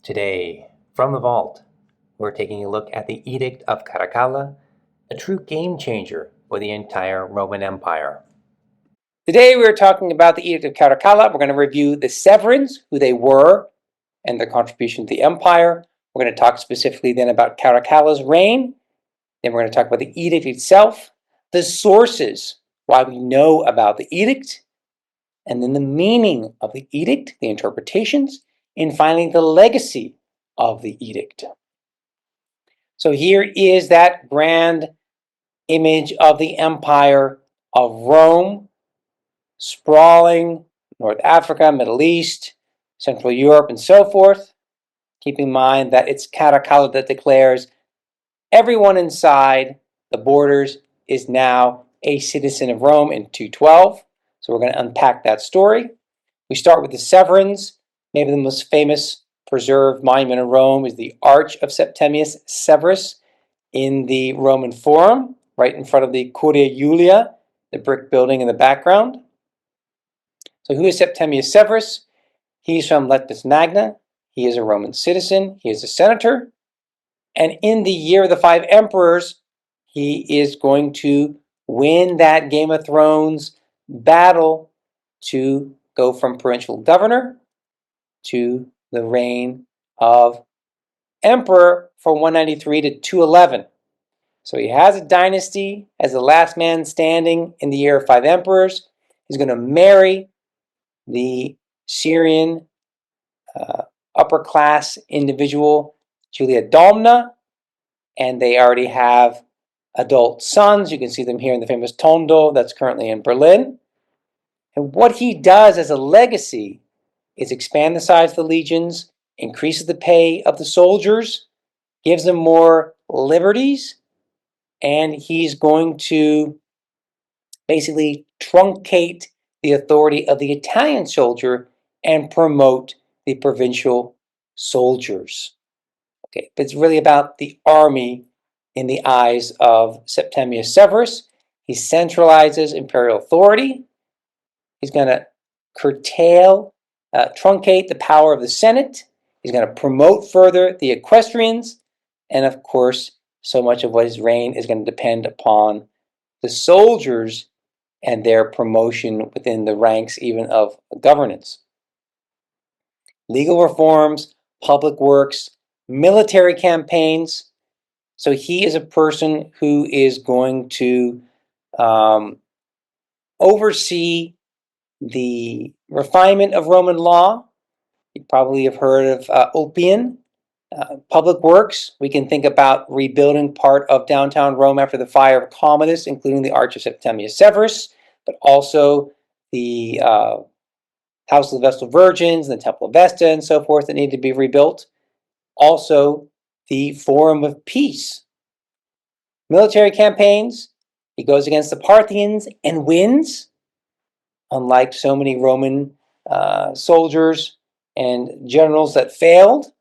Today, from the vault, we're taking a look at the Edict of Caracalla, a true game changer for the entire Roman Empire. Today we're talking about the Edict of Caracalla. We're going to review the Severans, who they were, and their contribution to the empire. We're going to talk specifically then about Caracalla's reign. Then we're going to talk about the edict itself, the sources, why we know about the edict, and then the meaning of the edict, the interpretations, and finally the legacy of the edict. So here is that grand image of the empire of Rome, sprawling North Africa, Middle East, Central Europe, and so forth. Keep in mind that it's Caracalla that declares everyone inside the borders is now a citizen of Rome in 212. So we're going to unpack that story. We start with the Severans. Maybe the most famous preserved monument in Rome is the Arch of Septimius Severus in the Roman Forum, right in front of the Curia Julia, the brick building in the background. So who is Septimius Severus? He's from Lectus Magna. He is a Roman citizen. He is a senator. And in the year of the 5 emperors, he is going to win that Game of Thrones battle to go from provincial governor to the reign of emperor from 193 to 211. So he has a dynasty as the last man standing in the year of 5 emperors. He's going to marry the Syrian upper class individual Julia Domna, and they already have adult sons. You can see them here in the famous Tondo that's currently in Berlin. And what he does as a legacy is expand the size of the legions, increases the pay of the soldiers, gives them more liberties, and he's going to basically truncate the authority of the Italian soldier and promote the provincial soldiers. Okay, but it's really about the army in the eyes of Septimius Severus. He centralizes imperial authority. He's going to curtail, truncate the power of the Senate. He's going to promote further the equestrians. And of course, so much of what his reign is going to depend upon the soldiers and their promotion within the ranks even of governance. Legal reforms, public works, military campaigns. So he is a person who is going to oversee the refinement of Roman law. You probably have heard of Ulpian. Public works, we can think about rebuilding part of downtown Rome after the fire of Commodus, including the Arch of Septimius Severus, but also the House of the Vestal Virgins, and the Temple of Vesta, and so forth that need to be rebuilt. Also, the Forum of Peace. Military campaigns, he goes against the Parthians and wins, unlike so many Roman soldiers and generals that failed.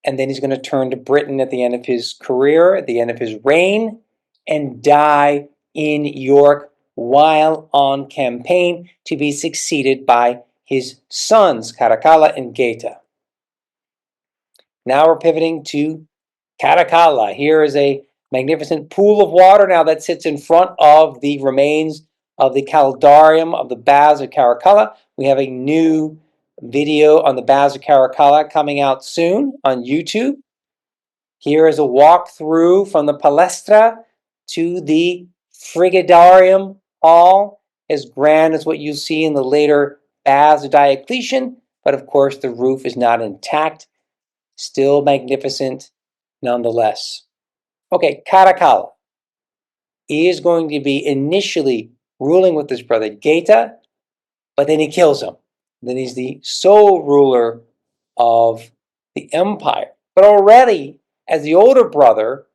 And then he's going to turn to Britain at the end of his career, at the end of his reign, and die in York while on campaign to be succeeded by his sons, Caracalla and Geta. Now we're pivoting to Caracalla. Here is a magnificent pool of water now that sits in front of the remains of the caldarium of the Baths of Caracalla. We have a new video on the Baths of Caracalla coming out soon on YouTube. Here is a walkthrough from the Palestra to the Frigidarium Hall, as grand as what you see in the later Baths of Diocletian, but of course the roof is not intact, still magnificent nonetheless. Okay, Caracalla is going to be initially ruling with his brother Geta, but then he kills him. Then he's the sole ruler of the empire. But already, as the older brother,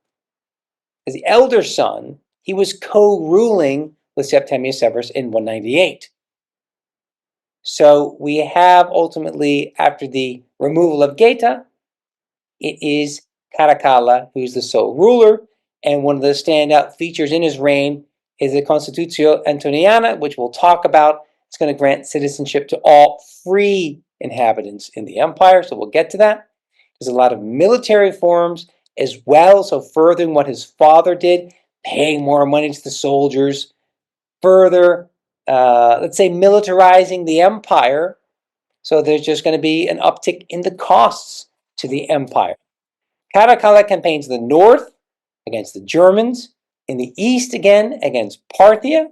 as the elder son, he was co-ruling with Septimius Severus in 198. So we have ultimately, after the removal of Geta, it is Caracalla who's the sole ruler, and one of the standout features in his reign is the Constitutio Antoniniana, which we'll talk about. It's going to grant citizenship to all free inhabitants in the empire, so we'll get to that. There's a lot of military reforms as well, so furthering what his father did, paying more money to the soldiers, further, let's say, militarizing the empire. So there's just going to be an uptick in the costs to the empire. Caracalla campaigns in the north against the Germans, in the east again against Parthia.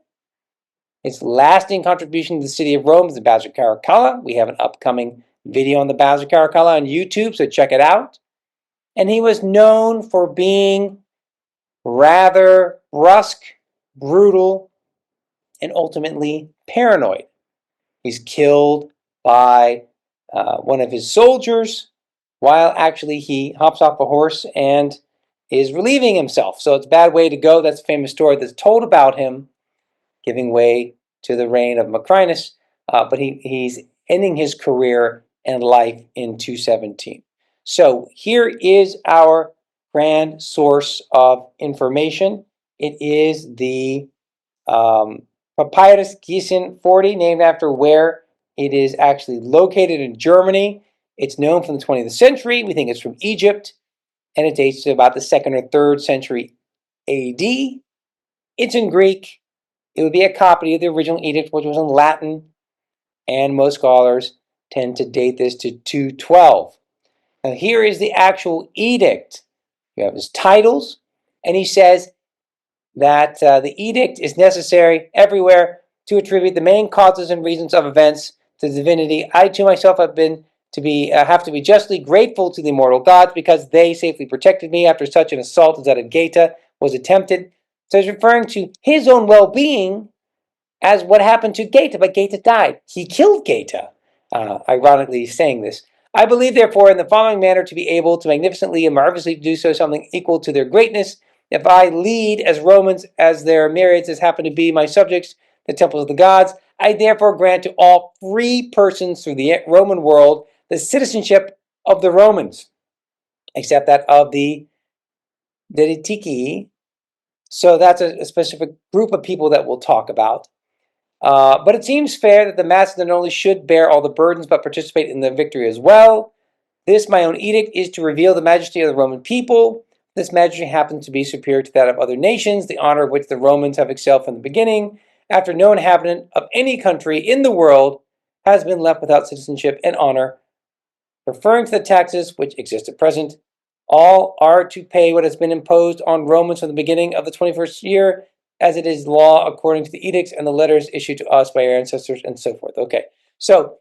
Its lasting contribution to the city of Rome is the Battles of Caracalla. We have an upcoming video on the Battles of Caracalla on YouTube, so check it out. And he was known for being rather brusque, brutal, and ultimately paranoid. He's killed by one of his soldiers while actually he hops off a horse and is relieving himself. So it's a bad way to go. That's a famous story that's told about him giving way to the reign of Macrinus, but he's ending his career and life in 217. So here is our grand source of information. It is the Papyrus Gießen 40, named after where it is actually located in Germany. It's known from the 20th century. We think it's from Egypt, and it dates to about the 2nd or 3rd century AD. It's in Greek. It would be a copy of the original edict, which was in Latin, and most scholars tend to date this to 212. Now here is the actual edict. You have his titles, and he says that the edict is necessary everywhere to attribute the main causes and reasons of events to the divinity. I to myself have to be justly grateful to the immortal gods because they safely protected me after such an assault as that at Geta was attempted. So he's referring to his own well-being as what happened to Geta, but Geta died. He killed Geta, ironically saying this. I believe, therefore, in the following manner to be able to magnificently and marvelously do so something equal to their greatness, if I lead as Romans, as their myriads as happen to be my subjects, the temples of the gods, I therefore grant to all free persons through the Roman world the citizenship of the Romans, except that of the Deditici. So that's a specific group of people that we'll talk about. But it seems fair that the masses not only should bear all the burdens, but participate in the victory as well. This, my own edict, is to reveal the majesty of the Roman people. This majesty happens to be superior to that of other nations, the honor of which the Romans have excelled from the beginning, after no inhabitant of any country in the world has been left without citizenship and honor. Referring to the taxes which exist at present, all are to pay what has been imposed on Romans from the beginning of the 21st year, as it is law according to the edicts and the letters issued to us by our ancestors, and so forth. Okay, so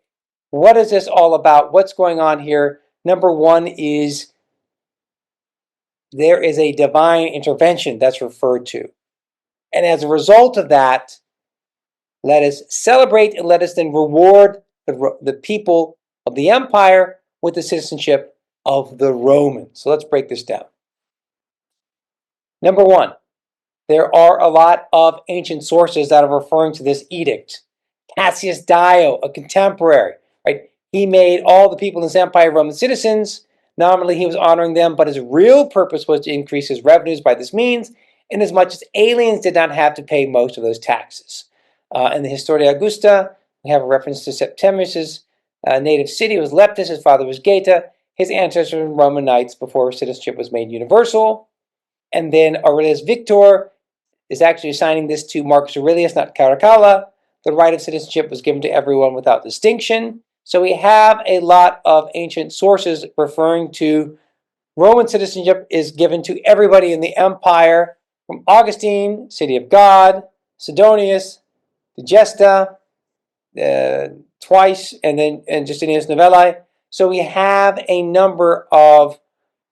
what is this all about? What's going on here? Number one is there is a divine intervention that's referred to. And as a result of that, let us celebrate and let us then reward the people of the empire with the citizenship of the Romans. So let's break this down. Number one, there are a lot of ancient sources that are referring to this edict. Cassius Dio, a contemporary, right? He made all the people in his empire Roman citizens. Nominally, he was honoring them, but his real purpose was to increase his revenues by this means, inasmuch as aliens did not have to pay most of those taxes. In the Historia Augusta, we have a reference to Septimius' native city was Leptis, his father was Geta, his ancestors were Roman knights before citizenship was made universal. And then Aurelius Victor is actually assigning this to Marcus Aurelius, not Caracalla. The right of citizenship was given to everyone without distinction. So we have a lot of ancient sources referring to Roman citizenship is given to everybody in the empire, from Augustine, City of God, Sidonius, the Gesta, twice, and Justinianus Novae. So we have a number of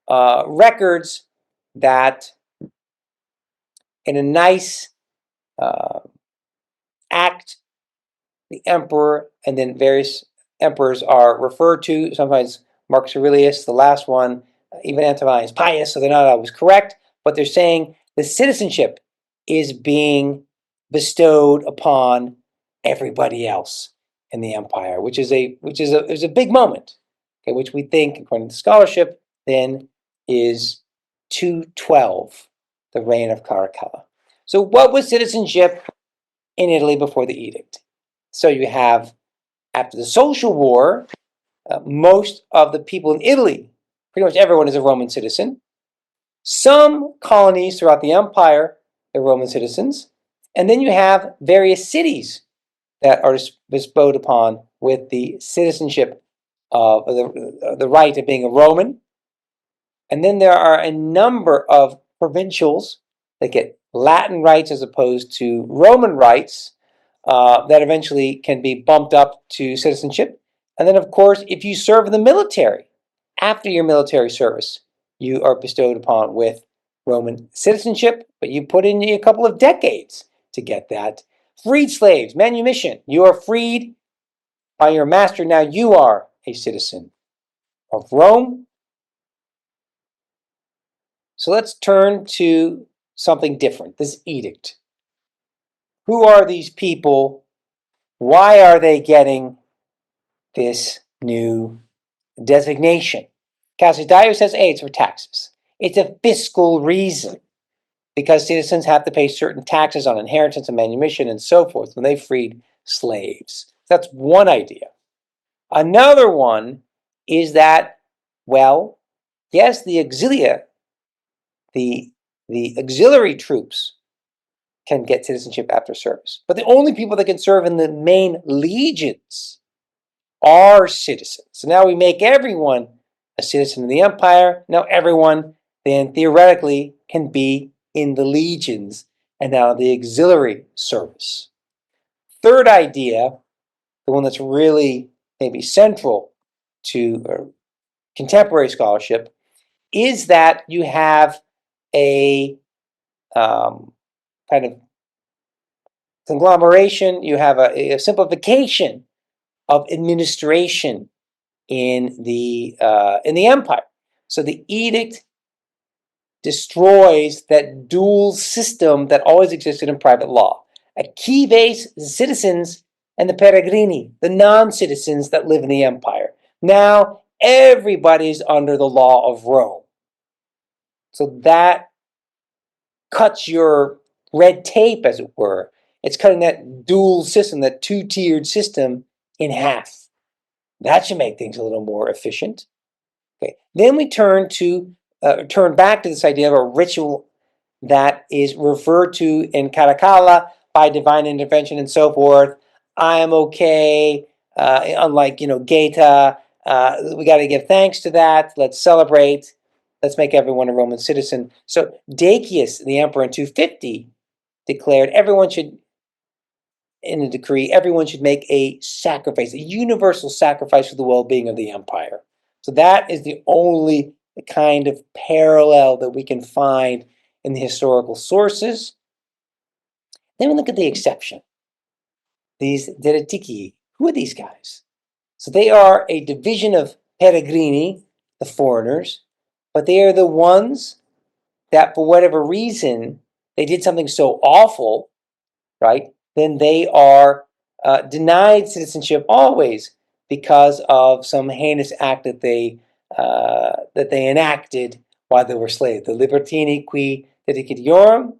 records that, in a nice act, the emperor and then various emperors are referred to. Sometimes Marcus Aurelius, the last one, even Antoninus Pius, so they're not always correct, but they're saying the citizenship is being bestowed upon everybody else in the empire, which is a big moment, okay, which we think, according to scholarship, then is 212, the reign of Caracalla. So what was citizenship in Italy before the edict? So you have, after the social war, most of the people in Italy pretty much everyone is a Roman citizen. Some colonies throughout the empire are Roman citizens. And then you have various cities that are bestowed upon with the citizenship of the right of being a Roman. And then there are a number of provincials that get Latin rights as opposed to Roman rights that eventually can be bumped up to citizenship. And then, of course, if you serve in the military, after your military service, you are bestowed upon with Roman citizenship, but you put in a couple of decades to get that. Freed slaves, manumission, you are freed by your master. Now you are a citizen of Rome. So let's turn to something different, this edict. Who are these people? Why are they getting this new designation? Cassius Dio says, hey, it's for taxes. It's a fiscal reason because citizens have to pay certain taxes on inheritance and manumission and so forth when they freed slaves. That's one idea. Another one is that, well, yes, the auxilia, the auxiliary troops can get citizenship after service. But the only people that can serve in the main legions are citizens. So now we make everyone a citizen of the empire. Now everyone then theoretically can be in the legions and now the auxiliary service. Third idea, the one that's really maybe central to contemporary scholarship, is that you have a kind of conglomeration, you have a simplification of administration in the empire. So the edict destroys that dual system that always existed in private law. A key base, the citizens, and the peregrini, the non-citizens that live in the empire. Now everybody's under the law of Rome. So that cuts your red tape, as it were. It's cutting that dual system, that two-tiered system, in half. That should make things a little more efficient. Okay. Then we turn back to this idea of a ritual that is referred to in Caracalla by divine intervention and so forth. I am okay. Unlike Geta, we got to give thanks to that. Let's celebrate. Let's make everyone a Roman citizen. So Decius, the emperor in 250, declared everyone should make a sacrifice, a universal sacrifice for the well-being of the empire. So that is the only kind of parallel that we can find in the historical sources. Then we look at the exception. These Deditici, who are these guys? So they are a division of peregrini, the foreigners, but they are the ones that for whatever reason, they did something so awful, right? Then they are denied citizenship always because of some heinous act that they enacted while they were slaves. The libertini qui dedicatiorum,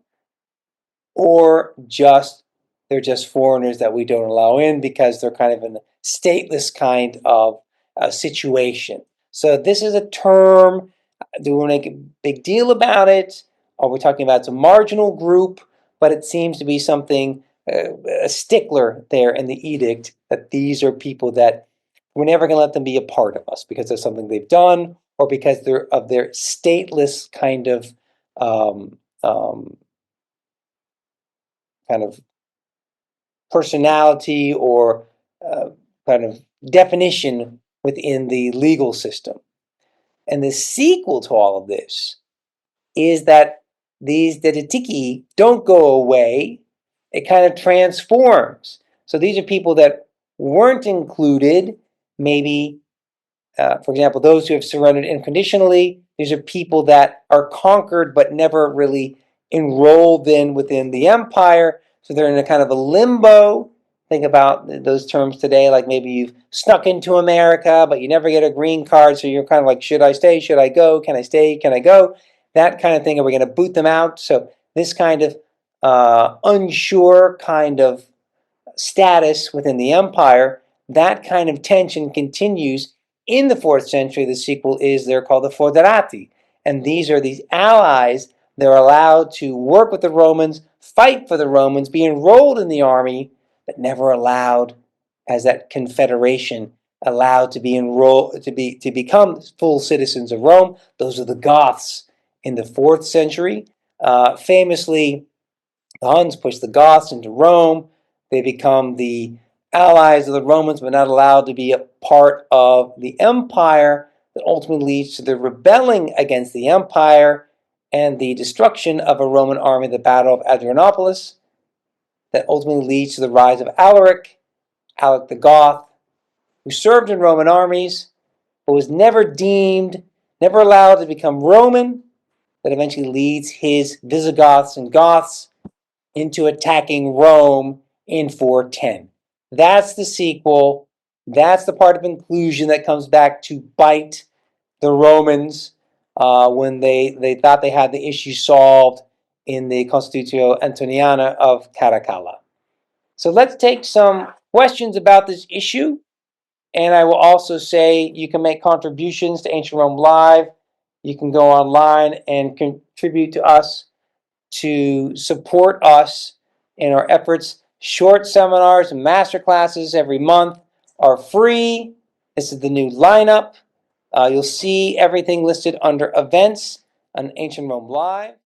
or they're just foreigners that we don't allow in because they're kind of in a stateless kind of situation. So this is a term. Do we make a big deal about it? Are we talking about it's a marginal group? But it seems to be something, a stickler there in the edict, that these are people that we're never going to let them be a part of us because of something they've done or because they're of their stateless kind of personality or kind of definition within the legal system. And the sequel to all of this is that these Deditici don't go away. It kind of transforms. So these are people that weren't included, maybe, for example, those who have surrendered unconditionally. These are people that are conquered but never really enrolled within the empire. So they're in a kind of a limbo. Think about those terms today, like maybe you've snuck into America, but you never get a green card. So you're kind of like, should I stay? Should I go? Can I stay? Can I go? That kind of thing. Are we going to boot them out? So this kind of unsure kind of status within the empire, that kind of tension continues In the 4th century, the sequel is they're called the Foederati, and these are these allies that are allowed to work with the Romans, fight for the Romans, be enrolled in the army, but never allowed, as that confederation, allowed to be enrolled to become full citizens of Rome. Those are the Goths in the 4th century. Famously, the Huns push the Goths into Rome. They become the allies of the Romans, but not allowed to be a part of the empire. That ultimately leads to the rebelling against the empire and the destruction of a Roman army, the Battle of Adrianopolis, that ultimately leads to the rise of Alaric the Goth, who served in Roman armies, but was never allowed to become Roman, that eventually leads his Visigoths and Goths into attacking Rome in 410. That's the sequel. That's the part of inclusion that comes back to bite the Romans when they thought they had the issue solved in the Constitutio Antoniniana of Caracalla. So let's take some questions about this issue. And I will also say you can make contributions to Ancient Rome Live. You can go online and contribute to us to support us in our efforts. Short seminars and master classes every month are free. This is the new lineup. You'll see everything listed under events on Ancient Rome Live.